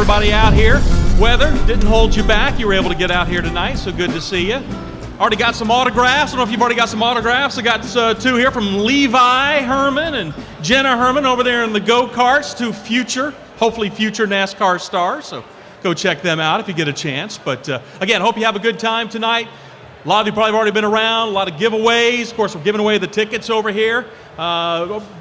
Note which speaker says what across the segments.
Speaker 1: everybody out here. Weather didn't hold you back. You were able to get out here tonight, so good to see you. Already got some autographs. I don't know if you've already got some autographs. I got two here from Levi Herman and Jenna Herman over there in the go-karts, hopefully future NASCAR stars. So go check them out if you get a chance. But again, hope you have a good time tonight. A lot of you probably have already been around, a lot of giveaways. Of course, we're giving away the tickets over here.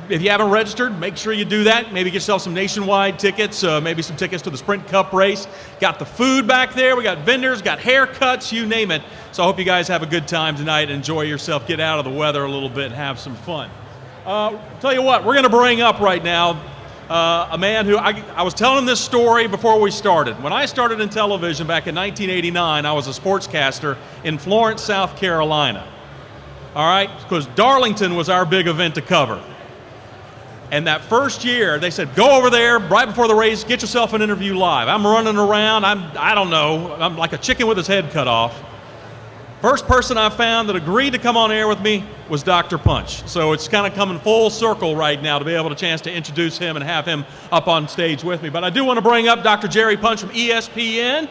Speaker 1: If you haven't registered, make sure you do that. Maybe get yourself some nationwide tickets, maybe some tickets to the Sprint Cup race. Got the food back there. We got vendors, got haircuts, you name it. So I hope you guys have a good time tonight. Enjoy yourself. Get out of the weather a little bit and have some fun. Tell you what, we're going to bring up right now a man who, I was telling this story before we started. When I started in television back in 1989, I was a sportscaster in Florence, South Carolina. All right, because Darlington was our big event to cover. And that first year, they said, go over there right before the race, get yourself an interview live. I'm running around, I don't know, I'm like a chicken with his head cut off. First person I found that agreed to come on air with me was Dr. Punch. So it's kind of coming full circle right now to be able to chance to introduce him and have him up on stage with me. But I do want to bring up Dr. Jerry Punch from ESPN.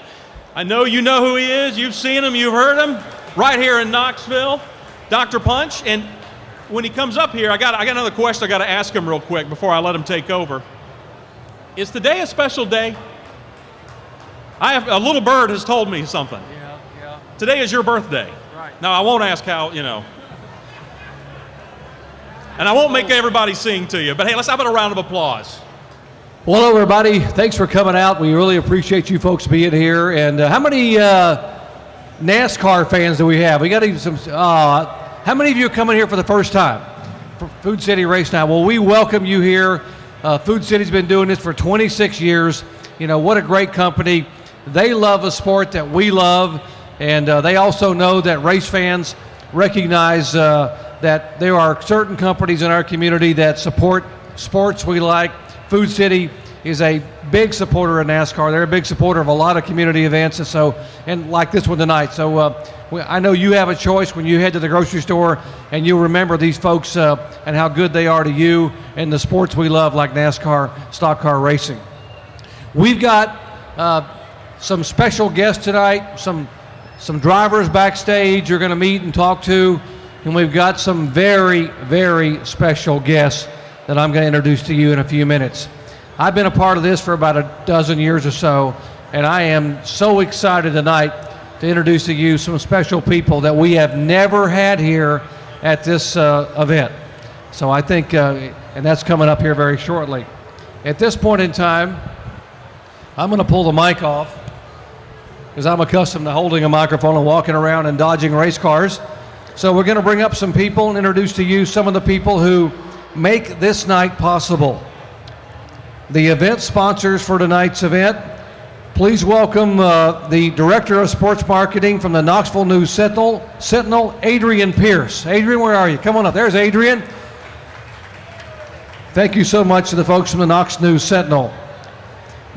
Speaker 1: I know you know who he is. You've seen him, you've heard him, right here in Knoxville. Dr. Punch, and when he comes up here, I got another question I got to ask him real quick before I let him take over. Is today a special day? A little bird has told me something.
Speaker 2: Yeah.
Speaker 1: Today is your birthday.
Speaker 2: Right.
Speaker 1: Now, I won't ask how, and I won't make everybody sing to you, but hey, let's have a round of applause.
Speaker 2: Well, hello, everybody. Thanks for coming out. We really appreciate you folks being here. And how many NASCAR fans do we have? We got some. How many of you are coming here for the first time for Food City Race Night? Well, we welcome you here. Food City's been doing this for 26 years. What a great company. They love a sport that we love. And they also know that race fans recognize that there are certain companies in our community that support sports we like. Food City is a big supporter of NASCAR. They're a big supporter of a lot of community events, and like this one tonight. So I know you have a choice when you head to the grocery store, and you'll remember these folks and how good they are to you and the sports we love, like NASCAR, stock car racing. We've got some special guests tonight, some drivers backstage you're going to meet and talk to, and we've got some very, very special guests that I'm going to introduce to you in a few minutes. I've been a part of this for about a dozen years or so, and I am so excited tonight to introduce to you some special people that we have never had here at this event. So I think, and that's coming up here very shortly. At this point in time, I'm going to pull the mic off, because I'm accustomed to holding a microphone and walking around and dodging race cars. So we're going to bring up some people and introduce to you some of the people who make this night possible. The event sponsors for tonight's event. Please welcome the Director of Sports Marketing from the Knoxville News Sentinel, Adrian Pierce. Adrian, where are you? Come on up. There's Adrian. Thank you so much to the folks from the Knox News Sentinel.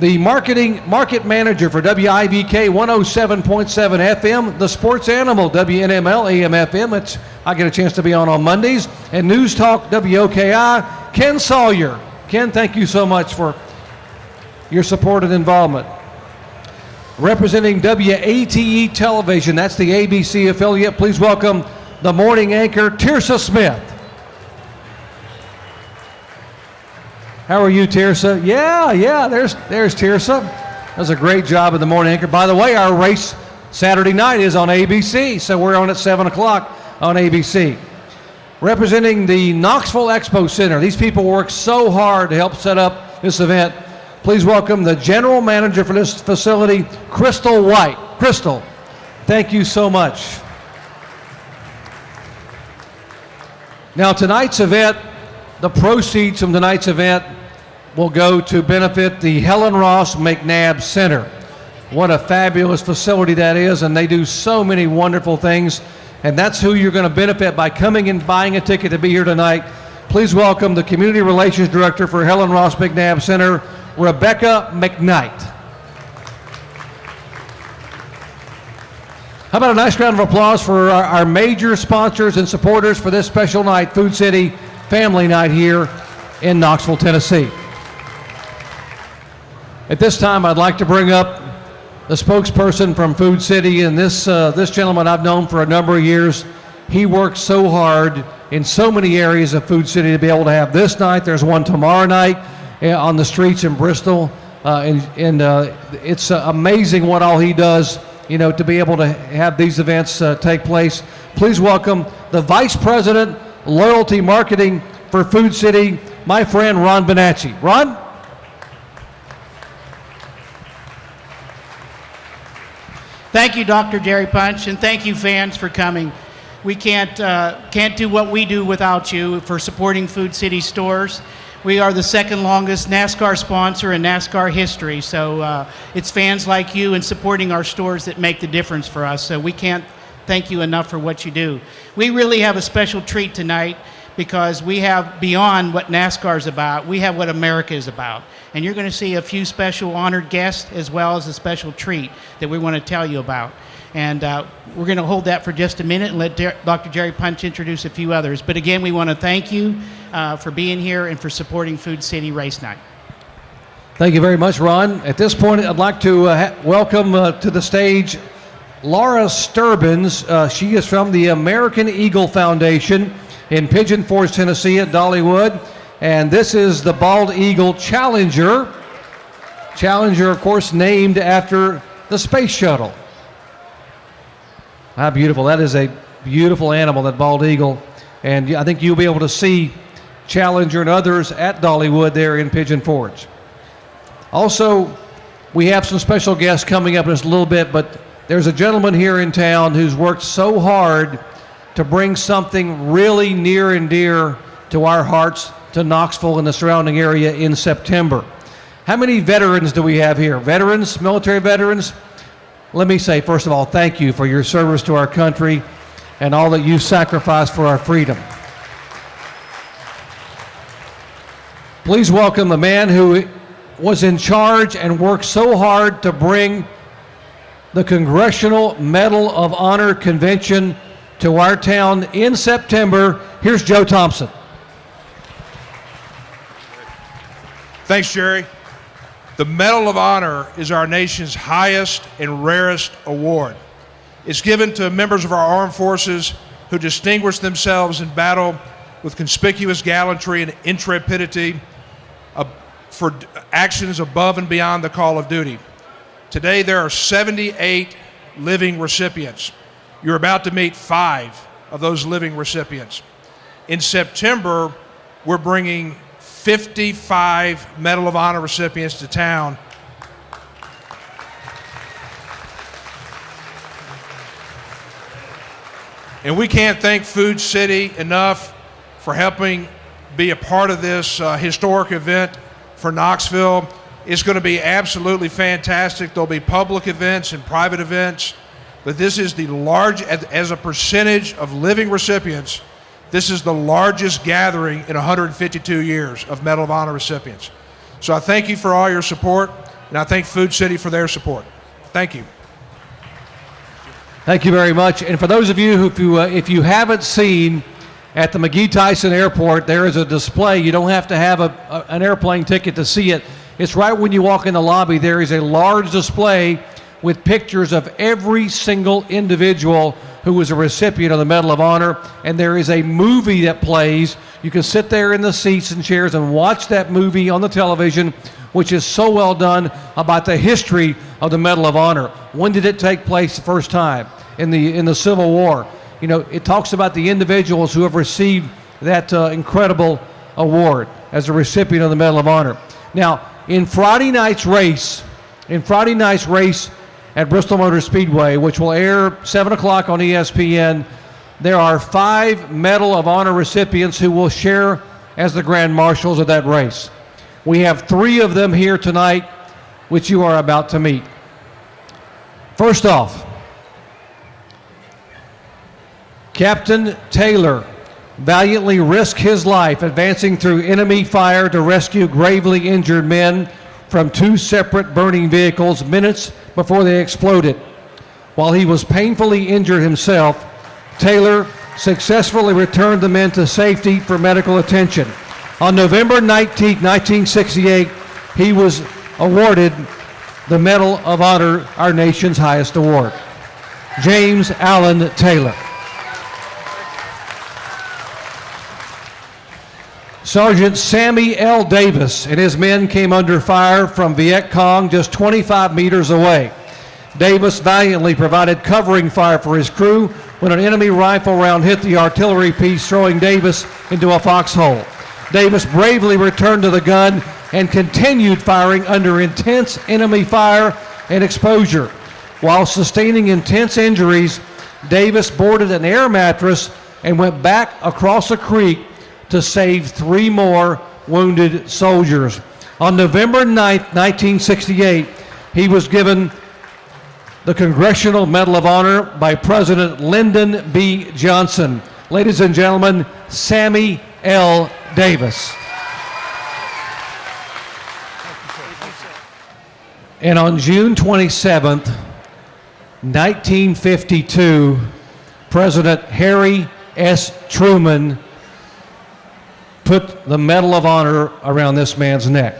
Speaker 2: The market manager for WIVK 107.7 FM, the sports animal WNML AM FM. I get a chance to be on Mondays. And News Talk WOKI, Ken Sawyer. Ken, thank you so much for your support and involvement. Representing WATE Television, that's the ABC affiliate. Please welcome the morning anchor, Tirsa Smith. How are you, Tirsa? Yeah, there's Tirsa. Does a great job at the morning anchor. By the way, our race Saturday night is on ABC, so we're on at 7 o'clock on ABC. Representing the Knoxville Expo Center, these people work so hard to help set up this event. Please welcome the general manager for this facility, Crystal White. Crystal, thank you so much. Now, tonight's event, the proceeds from tonight's event will go to benefit the Helen Ross McNabb Center. What a fabulous facility that is, and they do so many wonderful things, and that's who you're going to benefit by coming and buying a ticket to be here tonight. Please welcome the Community Relations Director for Helen Ross McNabb Center, Rebecca McKnight. How about a nice round of applause for our major sponsors and supporters for this special night, Food City Family Night here in Knoxville, Tennessee. At this time, I'd like to bring up the spokesperson from Food City, and this gentleman I've known for a number of years. He works so hard in so many areas of Food City to be able to have this night. There's one tomorrow night on the streets in Bristol, and it's amazing what all he does, to be able to have these events take place. Please welcome the Vice President, Loyalty Marketing for Food City, my friend Ron Bonacci. Ron?
Speaker 3: Thank you, Dr. Jerry Punch, and thank you, fans, for coming. We can't do what we do without you for supporting Food City stores. We are the second longest NASCAR sponsor in NASCAR history, so it's fans like you and supporting our stores that make the difference for us. So we can't thank you enough for what you do. We really have a special treat tonight because we have beyond what NASCAR is about, we have what America is about. And you're going to see a few special honored guests as well as a special treat that we want to tell you about. And we're going to hold that for just a minute and let Dr. Jerry Punch introduce a few others. But again, we want to thank you for being here and for supporting Food City Race Night.
Speaker 2: Thank you very much, Ron. At this point, I'd like to welcome to the stage Laura Sturbins. She is from the American Eagle Foundation in Pigeon Forge, Tennessee at Dollywood. And this is the Bald Eagle Challenger. Challenger, of course, named after the space shuttle. How beautiful. That is a beautiful animal, that bald eagle. And I think you'll be able to see Challenger and others at Dollywood there in Pigeon Forge. Also, we have some special guests coming up in just a little bit, but there's a gentleman here in town who's worked so hard to bring something really near and dear to our hearts, to Knoxville and the surrounding area in September. How many veterans do we have here? Veterans, military veterans? Let me say, first of all, thank you for your service to our country and all that you sacrificed for our freedom. Please welcome the man who was in charge and worked so hard to bring the Congressional Medal of Honor Convention to our town in September. Here's Joe Thompson.
Speaker 4: Thanks, Jerry. The Medal of Honor is our nation's highest and rarest award. It's given to members of our armed forces who distinguish themselves in battle with conspicuous gallantry and intrepidity for actions above and beyond the call of duty. Today, there are 78 living recipients. You're about to meet 5 of those living recipients. In September, we're bringing 55 Medal of Honor recipients to town. And we can't thank Food City enough for helping be a part of this historic event for Knoxville. It's going to be absolutely fantastic. There'll be public events and private events, but this is the large, as a percentage of living recipients, this is the largest gathering in 152 years of Medal of Honor recipients. So I thank you for all your support, and I thank Food City for their support. Thank you.
Speaker 2: Thank you very much. And for those of you who, if you haven't seen at the McGee-Tyson Airport, there is a display. You don't have to have an airplane ticket to see it. It's right when you walk in the lobby. There is a large display with pictures of every single individual who was a recipient of the Medal of Honor, and there is a movie that plays. You can sit there in the seats and chairs and watch that movie on the television, which is so well done, about the history of the Medal of Honor. When did it take place the first time? In the Civil War. You know, it talks about the individuals who have received that incredible award as a recipient of the Medal of Honor. Now, in Friday night's race at Bristol Motor Speedway, which will air 7 o'clock on ESPN, there are 5 Medal of Honor recipients who will share as the Grand Marshals of that race. We have 3 of them here tonight, which you are about to meet. First off, Captain Taylor valiantly risked his life advancing through enemy fire to rescue gravely injured men from 2 separate burning vehicles minutes before they exploded. While he was painfully injured himself, Taylor successfully returned the men to safety for medical attention. On November 19, 1968, he was awarded the Medal of Honor, our nation's highest award. James Allen Taylor. Sergeant Sammy L. Davis and his men came under fire from Viet Cong just 25 meters away. Davis valiantly provided covering fire for his crew when an enemy rifle round hit the artillery piece, throwing Davis into a foxhole. Davis bravely returned to the gun and continued firing under intense enemy fire and exposure. While sustaining intense injuries, Davis boarded an air mattress and went back across a creek to save 3 more wounded soldiers. On November 9th, 1968, he was given the Congressional Medal of Honor by President Lyndon B. Johnson. Ladies and gentlemen, Sammy L. Davis. And on June 27th, 1952, President Harry S. Truman put the Medal of Honor around this man's neck.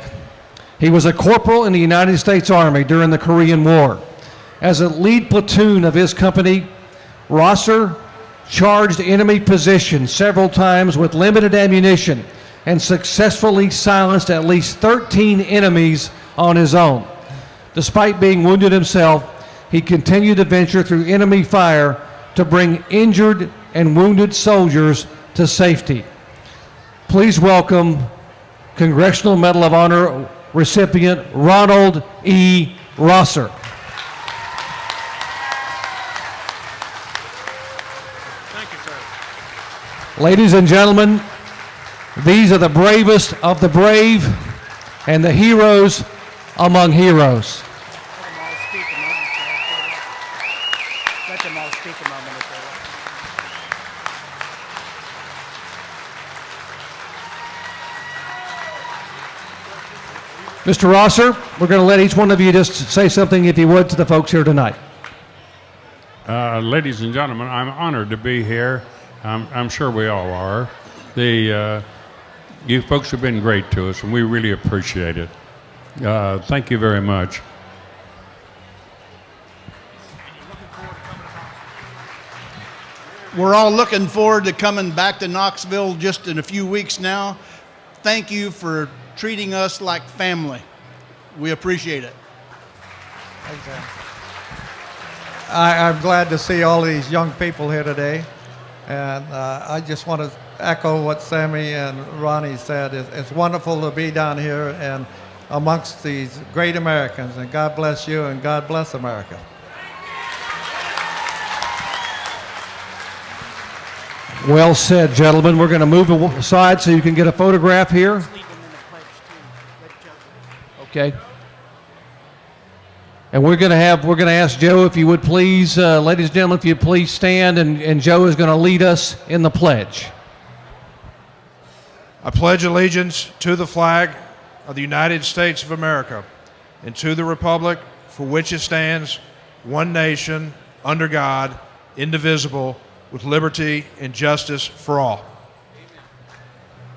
Speaker 2: He was a corporal in the United States Army during the Korean War. As a lead platoon of his company, Rosser charged enemy positions several times with limited ammunition and successfully silenced at least 13 enemies on his own. Despite being wounded himself, he continued to venture through enemy fire to bring injured and wounded soldiers to safety. Please welcome Congressional Medal of Honor recipient Ronald E. Rosser.
Speaker 1: Thank you, sir.
Speaker 2: Ladies and gentlemen, these are the bravest of the brave and the heroes among heroes.
Speaker 3: Let them all speak a moment if they want.
Speaker 2: Mr. Rosser, we're going to let each one of you just say something, if you would, to the folks here tonight.
Speaker 5: Ladies and gentlemen, I'm honored to be here. I'm sure we all are. You folks have been great to us, and we really appreciate it. Thank you very much.
Speaker 6: We're all looking forward to coming back to Knoxville just in a few weeks now. Thank you for treating us like family. We appreciate it.
Speaker 7: I'm glad to see all these young people here today. And I just want to echo what Sammy and Ronnie said. It's wonderful to be down here and amongst these great Americans. And God bless you and God bless America.
Speaker 2: Well said, gentlemen. We're going to move aside so you can get a photograph here. Okay. And we're going to ask Joe if you would please, ladies and gentlemen, if you'd please stand, and Joe is going to lead us in the pledge.
Speaker 4: I pledge allegiance to the flag of the United States of America and to the republic for which it stands, one nation, under God, indivisible, with liberty and justice for all.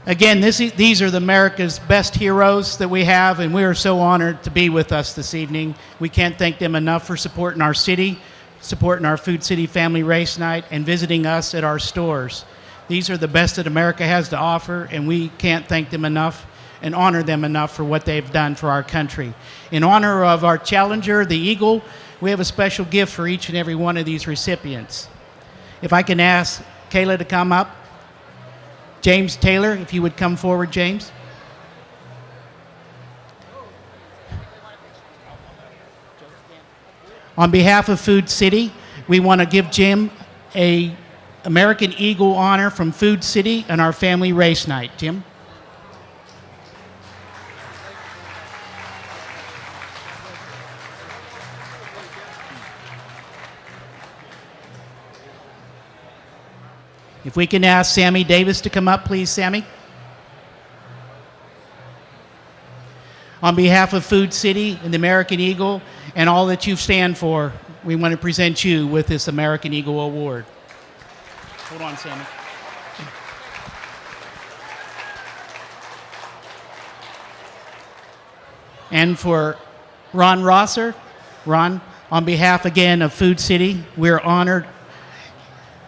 Speaker 3: Again, these are the America's best heroes that we have, and we are so honored to be with us this evening. We can't thank them enough for supporting our city, supporting our Food City Family Race Night, and visiting us at our stores. These are the best that America has to offer, and we can't thank them enough and honor them enough for what they've done for our country. In honor of our challenger, the Eagle, we have a special gift for each and every one of these recipients. If I can ask Kayla to come up. James Taylor, if you would come forward, James. On behalf of Food City, we want to give Jim a American Eagle honor from Food City and our family race night. Jim? If we can ask Sammy Davis to come up, please, Sammy. On behalf of Food City and the American Eagle and all that you stand for, we want to present you with this American Eagle Award. Hold on, Sammy. And for Ron Rosser, Ron, on behalf again of Food City, we're honored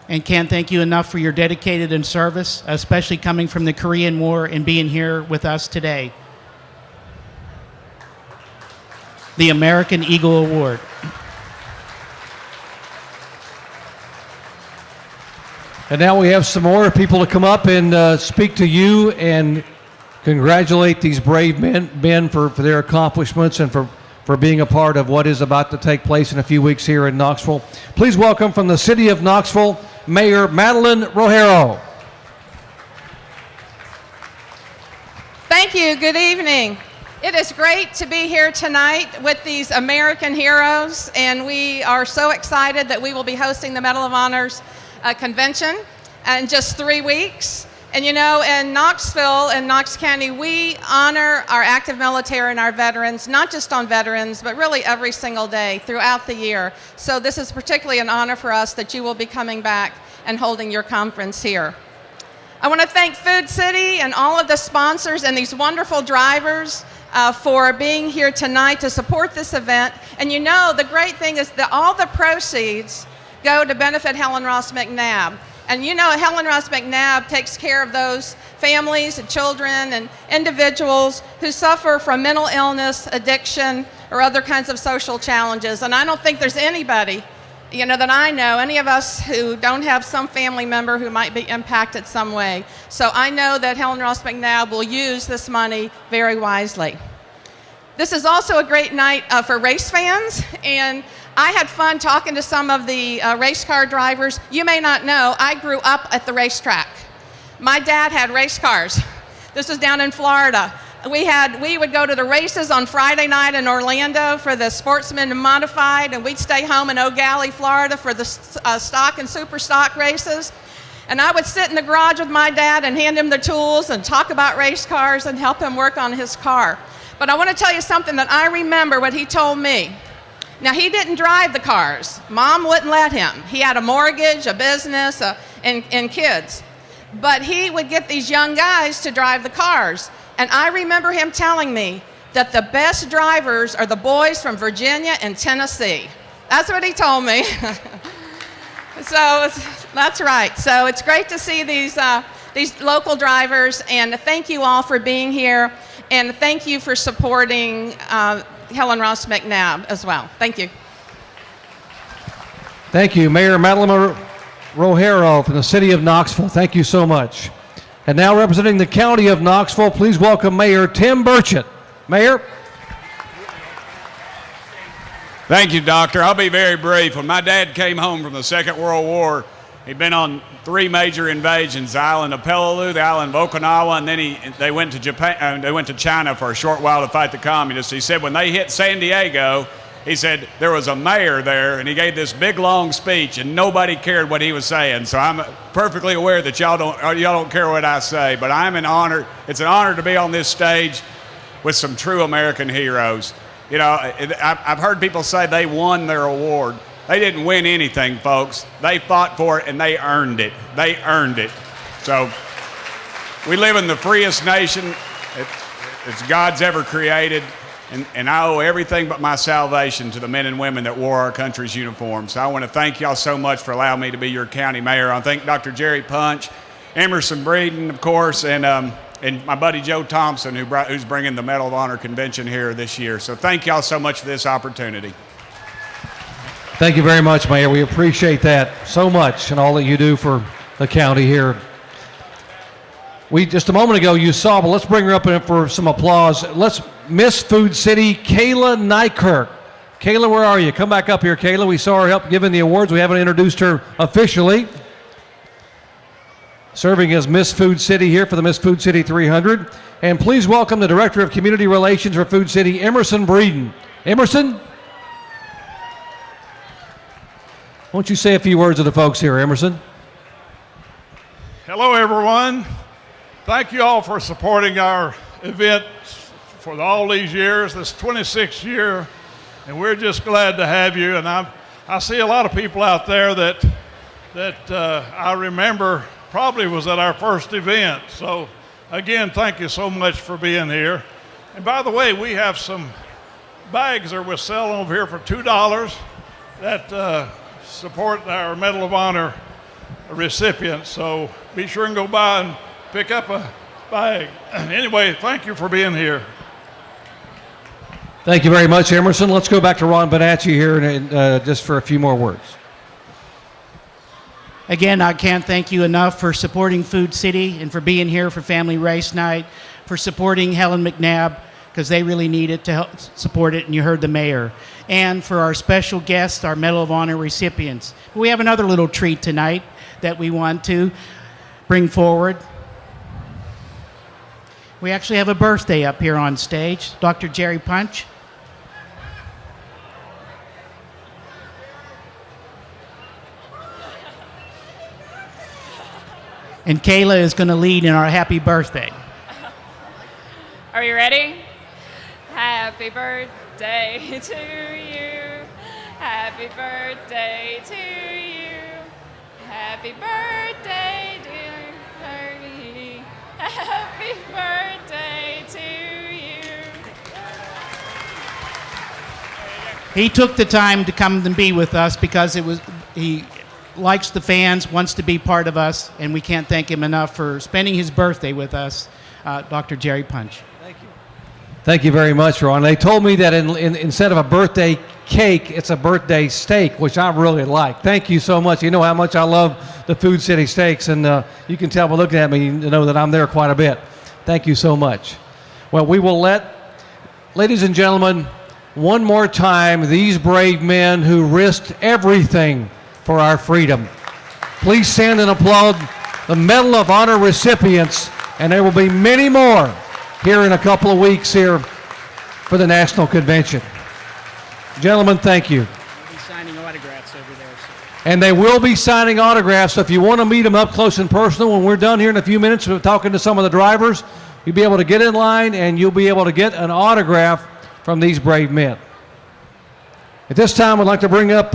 Speaker 3: and can't thank you enough for your dedicated and service, especially coming from the Korean War and being here with us today. The American Eagle Award.
Speaker 2: And now we have some more people to come up and speak to you and congratulate these brave men for their accomplishments and for being a part of what is about to take place in a few weeks here in Knoxville. Please welcome from the city of Knoxville, Mayor Madeline Rojero.
Speaker 8: Thank you. Good evening. It is great to be here tonight with these American heroes, and we are so excited that we will be hosting the Medal of Honors convention in just 3 weeks. And you know, in Knoxville and Knox County, we honor our active military and our veterans, not just on Veterans, but really every single day throughout the year. So this is particularly an honor for us that you will be coming back and holding your conference here. I want to thank Food City and all of the sponsors and these wonderful drivers for being here tonight to support this event. And you know, the great thing is that all the proceeds go to benefit Helen Ross McNabb. And you know, Helen Ross McNabb takes care of those families and children and individuals who suffer from mental illness, addiction, or other kinds of social challenges. And I don't think there's anybody, you know, that I know, any of us who don't have some family member who might be impacted some way. So I know that Helen Ross McNabb will use this money very wisely. This is also a great night for race fans, and I had fun talking to some of the race car drivers. You may not know, I grew up at the racetrack. My dad had race cars. This was down in Florida. We would go to the races on Friday night in Orlando for the Sportsman and Modified, and we'd stay home in Eau Gallie, Florida for the stock and super stock races. And I would sit in the garage with my dad and hand him the tools and talk about race cars and help him work on his car. But I want to tell you something that I remember what he told me. Now, he didn't drive the cars. Mom wouldn't let him. He had a mortgage, a business, and kids. But he would get these young guys to drive the cars. And I remember him telling me that the best drivers are the boys from Virginia and Tennessee. That's what he told me. So that's right. So it's great to see these local drivers, and thank you all for being here, and thank you for supporting Helen Ross McNabb as well. Thank you.
Speaker 2: Thank you, Mayor Madeline Rojero from the city of Knoxville. Thank you so much. And now representing the county of Knoxville, please welcome Mayor Tim Burchett. Mayor.
Speaker 9: Thank you, Doctor. I'll be very brief. When my dad came home from the Second World War, he'd been on 3 major invasions: the island of Peleliu, the island of Okinawa, and then they went to Japan. They went to China for a short while to fight the communists. He said when they hit San Diego, he said there was a mayor there, and he gave this big long speech, and nobody cared what he was saying. So I'm perfectly aware that y'all don't care what I say, but I'm an honor. It's an honor to be on this stage with some true American heroes. You know, I've heard people say they won their award. They didn't win anything, folks. They fought for it, and they earned it. They earned it. So we live in the freest nation it's God's ever created, and I owe everything but my salvation to the men and women that wore our country's uniforms. So I want to thank y'all so much for allowing me to be your county mayor. I thank Dr. Jerry Punch, Emerson Breeden, of course, and my buddy Joe Thompson, who's bringing the Medal of Honor convention here this year. So thank y'all so much for this opportunity.
Speaker 2: Thank you very much, Mayor. We appreciate that so much and all that you do for the county here. Just a moment ago you saw, but let's bring her up for some applause. Let's Miss Food City, Kayla Nykirk. Kayla, where are you? Come back up here, Kayla. We saw her help giving the awards. We haven't introduced her officially. Serving as Miss Food City here for the Miss Food City 300. And please welcome the Director of Community Relations for Food City, Emerson Breeden. Emerson? Won't you say a few words to the folks here, Emerson?
Speaker 10: Hello, everyone. Thank you all for supporting our event for all these years, this 26th year, and we're just glad to have you. And I see a lot of people out there that I remember probably was at our first event. So again, thank you so much for being here. And by the way, we have some bags that we're selling over here for $2 that support our Medal of Honor recipients. So be sure and go by and pick up a bag. Anyway, thank you for being here.
Speaker 2: Thank you very much, Emerson. Let's go back to Ron Bonacci here and just for a few more words.
Speaker 3: Again, I can't thank you enough for supporting Food City and for being here for Family Race Night, for supporting Helen McNabb, because they really need it to help support it, and you heard the mayor. And for our special guests, our Medal of Honor recipients. We have another little treat tonight that we want to bring forward. We actually have a birthday up here on stage, Dr. Jerry Punch. And Kayla is going to lead in our happy birthday.
Speaker 11: Are you ready? Happy birthday to you. Happy birthday to you. Happy birthday, dear Bernie. Happy birthday to you.
Speaker 3: He took the time to come and be with us because he likes the fans, wants to be part of us, and we can't thank him enough for spending his birthday with us, Dr. Jerry Punch.
Speaker 2: Thank you very much, Ron. They told me that instead of a birthday cake, it's a birthday steak, which I really like. Thank you so much. You know how much I love the Food City Steaks, and you can tell by looking at me, you know that I'm there quite a bit. Thank you so much. Well, we will ladies and gentlemen, one more time, these brave men who risked everything for our freedom. Please stand and applaud the Medal of Honor recipients, and there will be many more here in a couple of weeks here for the National Convention. Gentlemen, thank you.
Speaker 3: We'll be signing autographs over there.
Speaker 2: And they will be signing autographs, so if you want to meet them up close and personal, when we're done here in a few minutes with talking to some of the drivers, you'll be able to get in line and you'll be able to get an autograph from these brave men. At this time, I'd like to bring up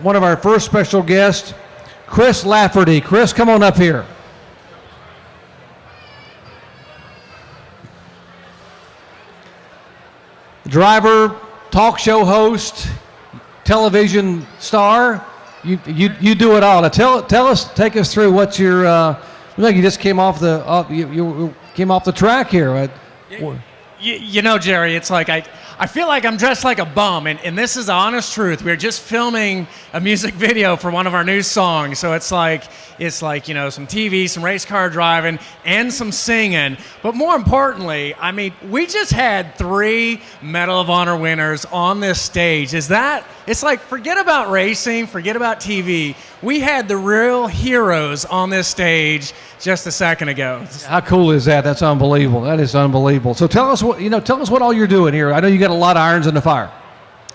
Speaker 2: one of our first special guests, Chris Lafferty. Chris, come on up here. Driver, talk show host, television star, you do it all. Now take us through what your. Like you just came off you came off the track here. Right?
Speaker 12: You know, Jerry, it's like I feel like I'm dressed like a bum, and this is the honest truth. We're just filming a music video for one of our new songs, so it's like you know, some TV, some race car driving, and some singing. But more importantly, I mean, we just had 3 Medal of Honor winners on this stage. It's like, forget about racing, forget about TV. We had the real heroes on this stage just a second ago.
Speaker 2: How cool is that? That's unbelievable. That is unbelievable. So tell us what all you're doing here. I know you got a lot of irons in the fire.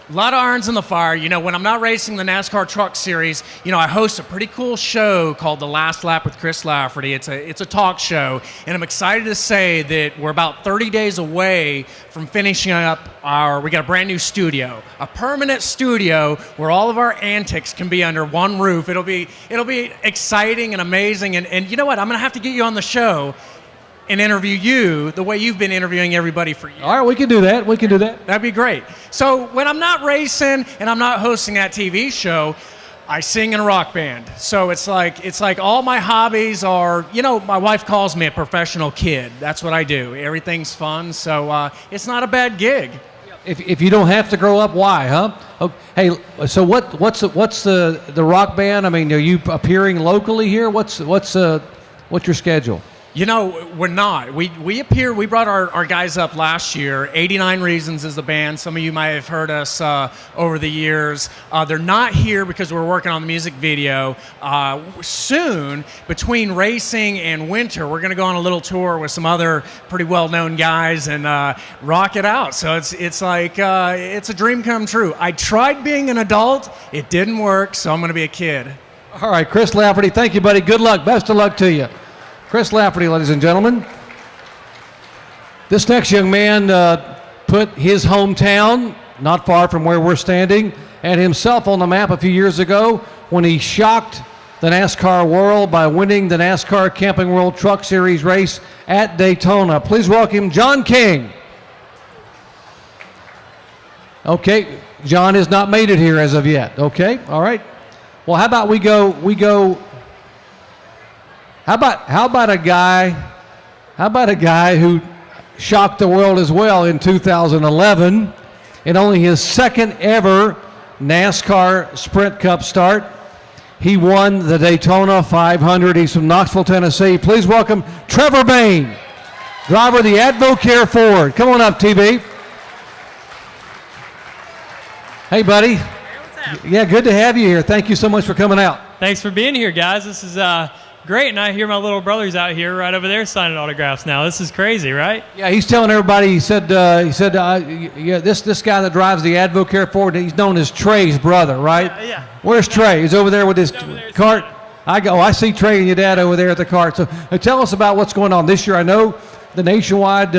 Speaker 12: A lot of irons in the fire. You know, when I'm not racing the NASCAR Truck Series, you know, I host a pretty cool show called The Last Lap with Chris Lafferty. It's a talk show, and I'm excited to say that we're about 30 days away from finishing up we got a brand new studio, a permanent studio where all of our antics can be under one roof. It'll be exciting and amazing, and you know what? I'm gonna have to get you on the show and interview you the way you've been interviewing everybody for years.
Speaker 2: All right, we can do that.
Speaker 12: That'd be great. So when I'm not racing and I'm not hosting that TV show, I sing in a rock band. So it's like all my hobbies are, you know, my wife calls me a professional kid. That's what I do. Everything's fun, so it's not a bad gig.
Speaker 2: If you don't have to grow up, why, huh? Oh, hey, so what's the rock band? I mean, are you appearing locally here? What's your schedule?
Speaker 12: You know, we're not. We brought our guys up last year. 89 Reasons is the band. Some of you might have heard us over the years. They're not here because we're working on the music video. Soon, between racing and winter, we're going to go on a little tour with some other pretty well-known guys and rock it out. So it's a dream come true. I tried being an adult. It didn't work, so I'm going to be a kid.
Speaker 2: All right, Chris Lafferty, thank you, buddy. Good luck. Best of luck to you. Chris Lafferty, ladies and gentlemen. This next young man put his hometown, not far from where we're standing, and himself on the map a few years ago when he shocked the NASCAR world by winning the NASCAR Camping World Truck Series race at Daytona. Please welcome John King. Okay, John has not made it here as of yet. Okay, all right. Well, how about we go? How about a guy who shocked the world as well in 2011, in only his second ever NASCAR Sprint Cup start. He won the Daytona 500. He's from Knoxville, Tennessee. Please welcome Trevor Bain, driver of the Advocare Ford. Come on up, TB. Hey, buddy.
Speaker 13: Hey, what's up?
Speaker 2: Yeah, good to have you here. Thank you so much for coming out.
Speaker 13: Thanks for being here, guys. This is great, and I hear my little brother's out here right over there signing autographs now. This is crazy, right?
Speaker 2: Yeah, he's telling everybody. He said, yeah, this guy that drives the Advocare Ford, he's known as Trey's brother, right?
Speaker 13: Yeah.
Speaker 2: Where's Trey? He's over there with his cart. I see Trey and your dad over there at the cart. So tell us about what's going on this year. I know the nationwide,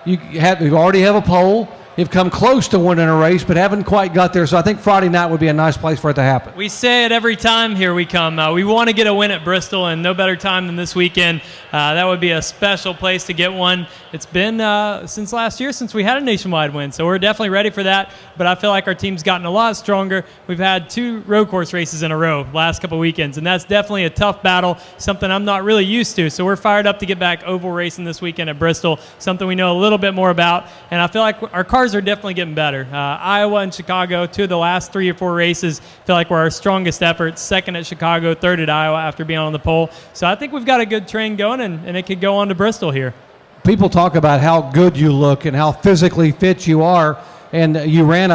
Speaker 2: you already have a pole. You've come close to winning a race, but haven't quite got there. So I think Friday night would be a nice place for it to happen.
Speaker 13: We say it every time here we come. We want to get a win at Bristol, and no better time than this weekend. That would be a special place to get one. It's been since last year since we had a nationwide win, so we're definitely ready for that. But I feel like our team's gotten a lot stronger. We've had 2 road course races in a row last couple weekends, and that's definitely a tough battle, something I'm not really used to. So we're fired up to get back oval racing this weekend at Bristol, something we know a little bit more about. And I feel like our cars are definitely getting better. Iowa and Chicago, 2 of the last 3 or 4 races, feel like we're our strongest efforts. 2nd at Chicago, 3rd at Iowa after being on the pole. So I think we've got a good train going, and it could go on to Bristol here.
Speaker 2: People talk about how good you look and how physically fit you are. And you ran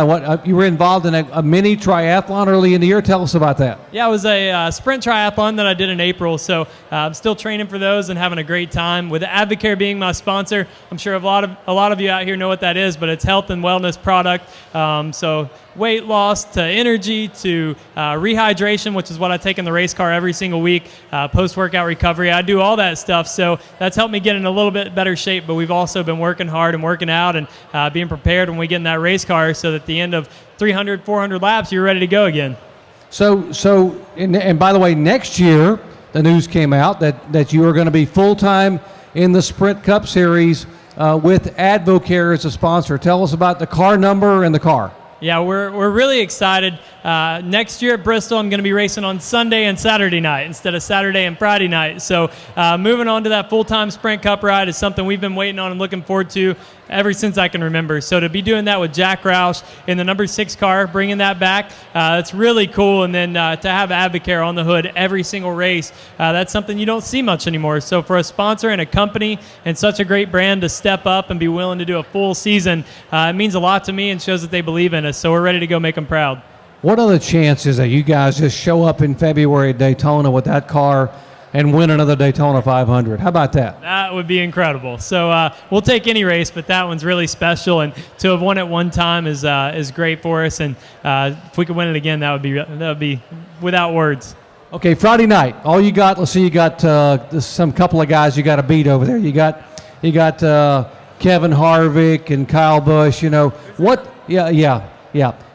Speaker 2: you were involved in a mini triathlon early in the year. Tell us about that.
Speaker 13: Yeah, it was a sprint triathlon that I did in April, so I'm still training for those and having a great time. With Advocare being my sponsor, I'm sure a lot of you out here know what that is, but it's health and wellness product. So weight loss to energy to rehydration, which is what I take in the race car every single week, post-workout recovery. I do all that stuff, so that's helped me get in a little bit better shape, but we've also been working hard and working out and being prepared when we get in that race car so that at the end of 300, 400 laps, you're ready to go again.
Speaker 2: And by the way, next year, the news came out that you are going to be full-time in the Sprint Cup Series with Advocare as a sponsor. Tell us about the car number and the car.
Speaker 13: Yeah, we're really excited. Next year at Bristol, I'm going to be racing on Sunday and Saturday night instead of Saturday and Friday night. So moving on to that full-time Sprint Cup ride is something we've been waiting on and looking forward to ever since I can remember. So to be doing that with Jack Roush in the number 6 car, bringing that back, it's really cool. And then to have Advocare on the hood every single race, that's something you don't see much anymore. So for a sponsor and a company and such a great brand to step up and be willing to do a full season, it means a lot to me and shows that they believe in us. So we're ready to go make them proud.
Speaker 2: What are the chances that you guys just show up in February at Daytona with that car and win another Daytona 500? How about that?
Speaker 13: That would be incredible. So we'll take any race, but that one's really special. And to have won it one time is great for us. And if we could win it again, that would be without words.
Speaker 2: Okay, Friday night. All you got. Let's see. You got some couple of guys you got to beat over there. You got Kevin Harvick and Kyle Busch. You know what? Yeah.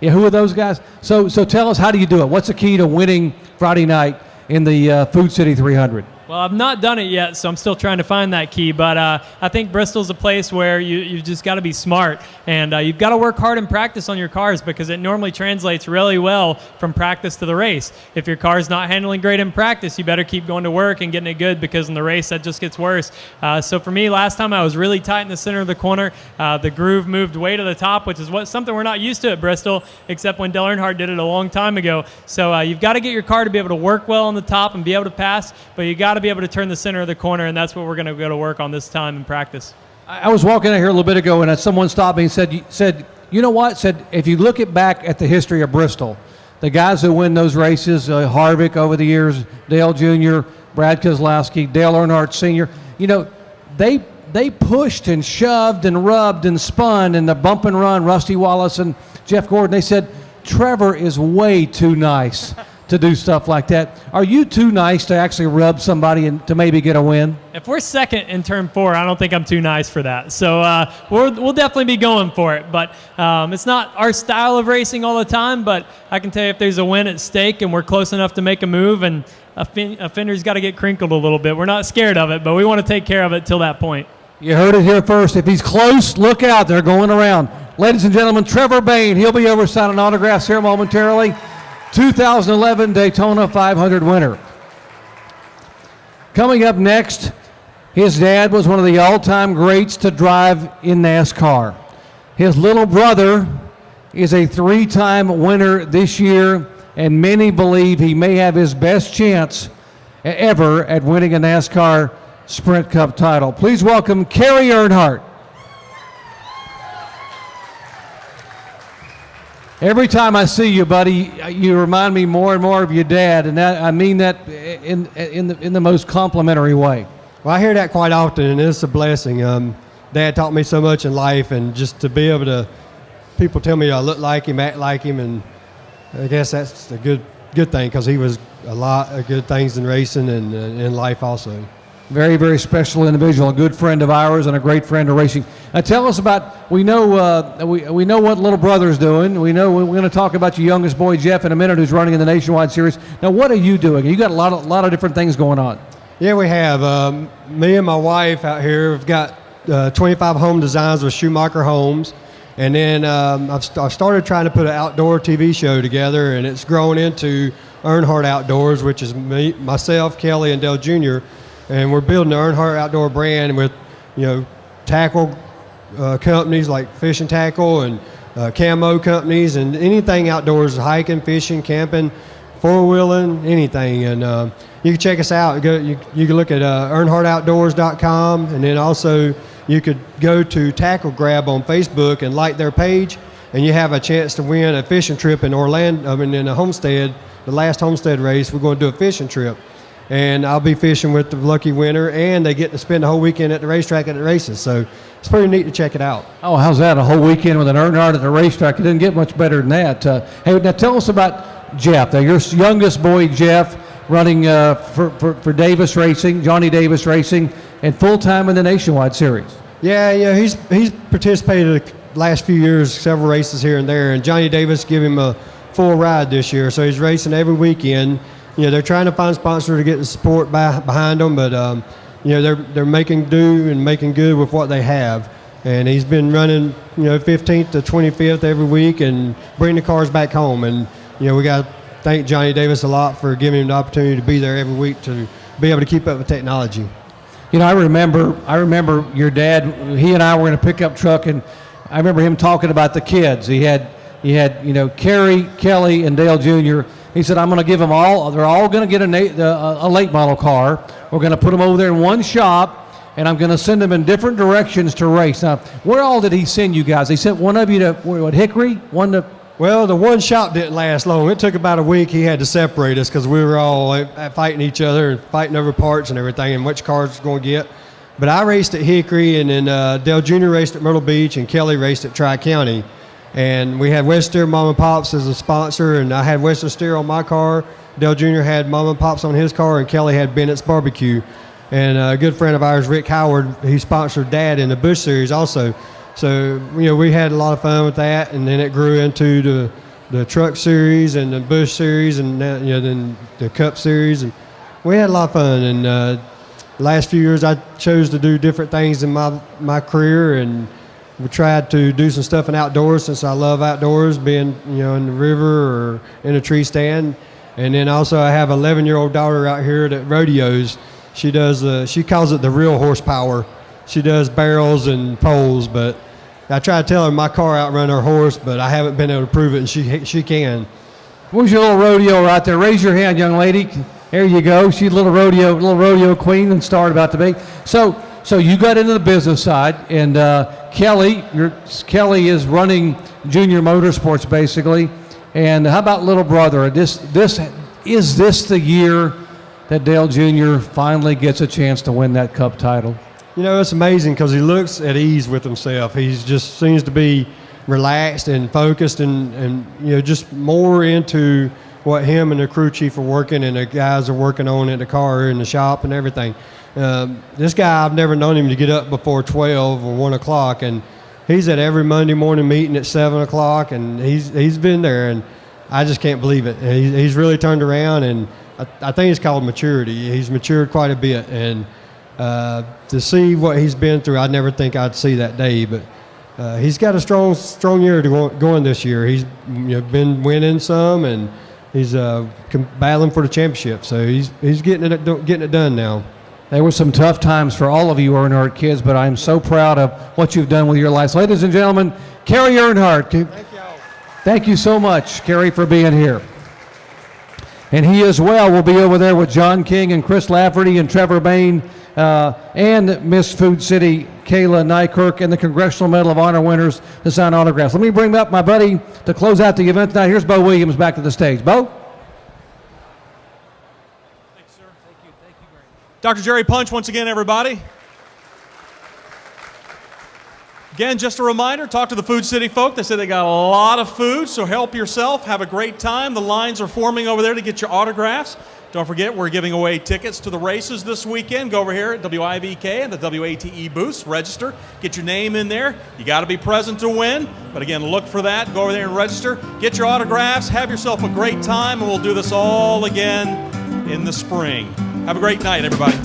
Speaker 2: Who are those guys? So tell us, how do you do it? What's the key to winning Friday night in the Food City 300?
Speaker 13: Well, I've not done it yet, so I'm still trying to find that key. But I think Bristol's a place where you've just got to be smart. And you've got to work hard in practice on your cars because it normally translates really well from practice to the race. If your car's not handling great in practice, you better keep going to work and getting it good because in the race, that just gets worse. So for me, last time I was really tight in the center of the corner. The groove moved way to the top, which is something we're not used to at Bristol, except when Dale Earnhardt did it a long time ago. So you've got to get your car to be able to work well on the top and be able to pass, but you got to be able to turn the center of the corner, and that's what we're going to go to work on this time in practice.
Speaker 2: I was walking out here a little bit ago, and someone stopped me and said, you know what? Said, if you look back at the history of Bristol, the guys who win those races, Harvick over the years, Dale Jr., Brad Keselowski, Dale Earnhardt Sr., you know, they pushed and shoved and rubbed and spun in the bump and run, Rusty Wallace and Jeff Gordon. They said, Trevor is way too nice to do stuff like that. Are you too nice to actually rub somebody and to maybe get a win?
Speaker 13: If we're second in turn 4, I don't think I'm too nice for that. So we'll definitely be going for it. But it's not our style of racing all the time, but I can tell you if there's a win at stake and we're close enough to make a move and a fender's got to get crinkled a little bit, we're not scared of it, but we want to take care of it till that point.
Speaker 2: You heard it here first. If he's close, look out. They're going around. Ladies and gentlemen, Trevor Bain. He'll be over signing autographs here momentarily. 2011 Daytona 500 winner. Coming up next, his dad was one of the all-time greats to drive in NASCAR. His little brother is a 3-time winner this year, and many believe he may have his best chance ever at winning a NASCAR Sprint Cup title. Please welcome Kerry Earnhardt. Every time I see you, buddy, you remind me more and more of your dad, and that, I mean that in the most complimentary way.
Speaker 14: Well, I hear that quite often, and it's a blessing. Dad taught me so much in life, and just to be able to, people tell me I look like him, act like him, and I guess that's a good thing, because he was a lot of good things in racing and in life also.
Speaker 2: Very, very special individual, a good friend of ours and a great friend of racing. Now tell us about, we know what little brother's doing. We know we're going to talk about your youngest boy, Jeff, in a minute, who's running in the Nationwide Series. Now what are you doing? You got a lot of different things going on.
Speaker 14: Yeah, we have. Me and my wife out here have got 25 home designs with Schumacher Homes. And then I've started trying to put an outdoor TV show together, and it's grown into Earnhardt Outdoors, which is me, myself, Kelly, and Dale Jr., and we're building the Earnhardt Outdoor brand with, tackle companies like Fishing Tackle and camo companies and anything outdoors, hiking, fishing, camping, four-wheeling, anything. And you can check us out. You can look at EarnhardtOutdoors.com, and then also you could go to Tackle Grab on Facebook and like their page, and you have a chance to win a fishing trip in Orlando. In a Homestead, the last Homestead race, we're going to do a fishing trip. And I'll be fishing with the lucky winner, and they get to spend the whole weekend at the racetrack at the races. So it's pretty neat to check it out.
Speaker 2: Oh, how's that? A whole weekend with an Earnhardt at the racetrack. It didn't get much better than that. Hey, now tell us about Jeff. Now, your youngest boy, Jeff, running for Davis Racing, Johnny Davis Racing, and full-time in the Nationwide Series.
Speaker 14: Yeah, he's participated the last few years, several races here and there, and Johnny Davis gave him a full ride this year. So he's racing every weekend. They're trying to find sponsors to get the support behind them, but they're making do and making good with what they have. And he's been running 15th to 25th every week and bringing the cars back home. And we got to thank Johnny Davis a lot for giving him the opportunity to be there every week to be able to keep up with technology.
Speaker 2: I remember your dad. He and I were in a pickup truck, and I remember him talking about the kids. He had Kerry, Kelly, and Dale Jr. He said, I'm going to give them all, they're all going to get a late model car. We're going to put them over there in one shop, and I'm going to send them in different directions to race. Now, where all did he send you guys? He sent one of you to, Hickory?
Speaker 14: Well, the one shop didn't last long. It took about a week. He had to separate us because we were all fighting each other and fighting over parts and everything and which cars was going to get. But I raced at Hickory, and then Dale Jr. raced at Myrtle Beach, and Kelly raced at Tri-County. And we had West Steer Mom and Pops as a sponsor, and I had Western Steer on my car. Dale Jr. had Mom and Pops on his car, and Kelly had Bennett's Barbecue. And a good friend of ours, Rick Howard, he sponsored Dad in the Busch Series also. So, we had a lot of fun with that, and then it grew into the Truck Series and the Busch Series and then the Cup Series. And we had a lot of fun. And the last few years I chose to do different things in my career, and we tried to do some stuff in outdoors since I love outdoors, being in the river or in a tree stand. And then also I have an 11-year-old daughter out here that rodeos. She does she calls it the real horsepower. She does barrels and poles, but I try to tell her my car outrun her horse, but I haven't been able to prove it, and she can.
Speaker 2: Where's your little rodeo right there? Raise your hand, young lady. There you go. She's a little rodeo queen and star about to be. So you got into the business side, and Kelly is running Junior Motorsports basically. And how about little brother? Is this the year that Dale Jr. finally gets a chance to win that Cup title?
Speaker 14: It's amazing because he looks at ease with himself. He just seems to be relaxed and focused and just more into what him and the crew chief are working and the guys are working on at the car in the shop and everything. This guy, I've never known him to get up before 12 or 1 o'clock, and he's at every Monday morning meeting at 7 o'clock, and he's been there, and I just can't believe it. He's really turned around, and I think it's called maturity. He's matured quite a bit, and to see what he's been through, I never think I'd see that day, but he's got a strong year going this year. He's been winning some, and he's battling for the championship. So he's getting it done now.
Speaker 2: There were some tough times for all of you Earnhardt kids, but I'm so proud of what you've done with your lives. Ladies and gentlemen, Kerry Earnhardt. Thank you so much, Kerry, for being here. And he as well will be over there with John King and Chris Lafferty and Trevor Bain and Miss Food City, Kayla Nykirk, and the Congressional Medal of Honor winners to sign autographs. Let me bring up my buddy to close out the event tonight. Here's Bo Williams back to the stage. Bo?
Speaker 1: Dr. Jerry Punch, once again, everybody. Again, just a reminder, talk to the Food City folk. They said they got a lot of food, so help yourself. Have a great time. The lines are forming over there to get your autographs. Don't forget, we're giving away tickets to the races this weekend. Go over here at WIVK and the WATE booths. Register. Get your name in there. You got to be present to win. But again, look for that. Go over there and register. Get your autographs. Have yourself a great time, and we'll do this all again in the spring. Have a great night, everybody.